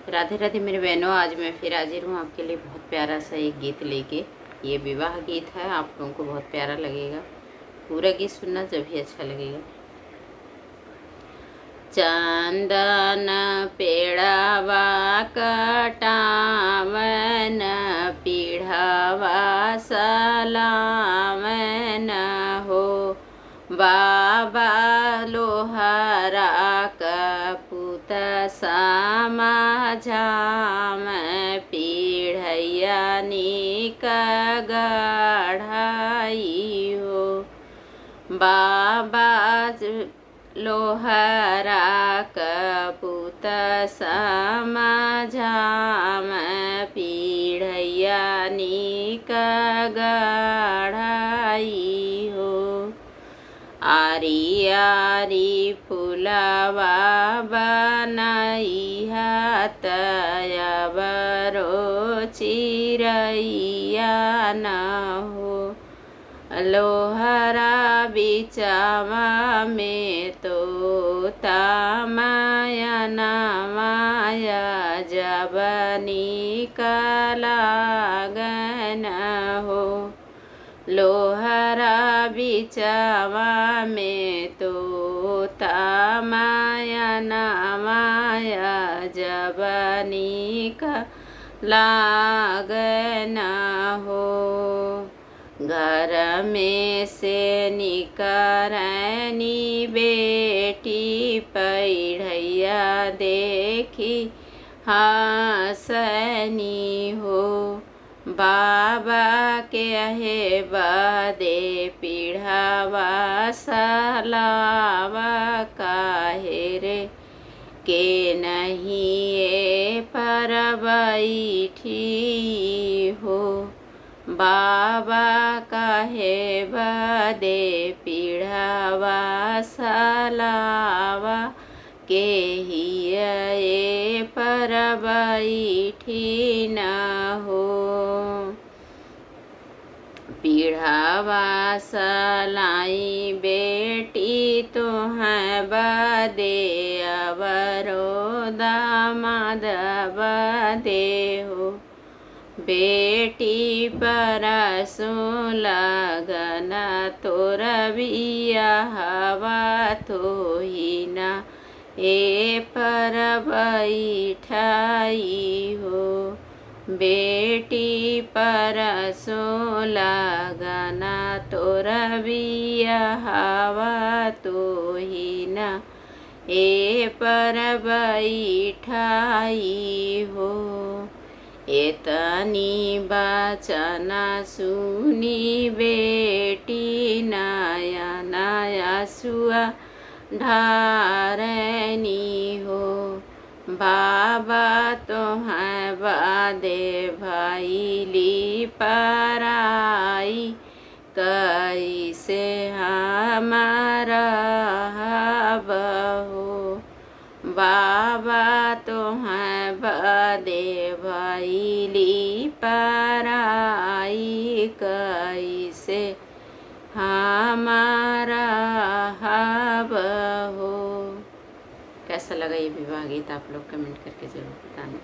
राधे राधे मेरे बहनों, आज मैं फिर हाजिर हूँ आपके लिए बहुत प्यारा सा एक गीत लेके। ये विवाह गीत है, आप लोगों को बहुत प्यारा लगेगा। पूरा गीत सुनना जब भी अच्छा लगेगा। चंदन पेड़वा कटावन, पीढ़वा सलावन हो। बाबा लोहरा कपूत समाझाम, पीढ़ैया निक गढ़ाई हो। बाबा लोहरा कपूत समाझाम, पीढ़ैया निक गढ़ाई हो। आरी आरी फुलवा बनैहा, तयबरो चिरैया न हो। लोहरा बिचवा में तोता माया न माया, जब निकलागन हो। लोहरा बिचवा में तोता माया न माया, जब निकलागन हो। घर में से निकरनी बेटी, पीढ़ैया देखी हंसनी हो। बाबा के हे बदे पीढ़ावा सलावा, काहे रे के नहीं ये पर बैठी हो। बाबा काहे बदे पीढ़ावा सलावा, के हिये पर बैठी न हो। पीढ़ावा सलाई बेटी तुहें बदे, अवरो दामाद बदे हो। बेटी परसो लगन तोर बियाहवा, तो ही न ए पर बैठाई हो। बेटी परसो लगन तोर बियाहवा, तो ही न ए पर बैठाई हो। एतनी बचन सुनी बेटी, नया नया सुआ ढारनी हो। बाबा तोहें बदे भइली पराई, कैसे हमारा हो। बाबा तोहें बदे भइली पराई, कैसे हमारा हो। कैसा लगा ये विवाह गीत, आप लोग कमेंट करके ज़रूर बताना।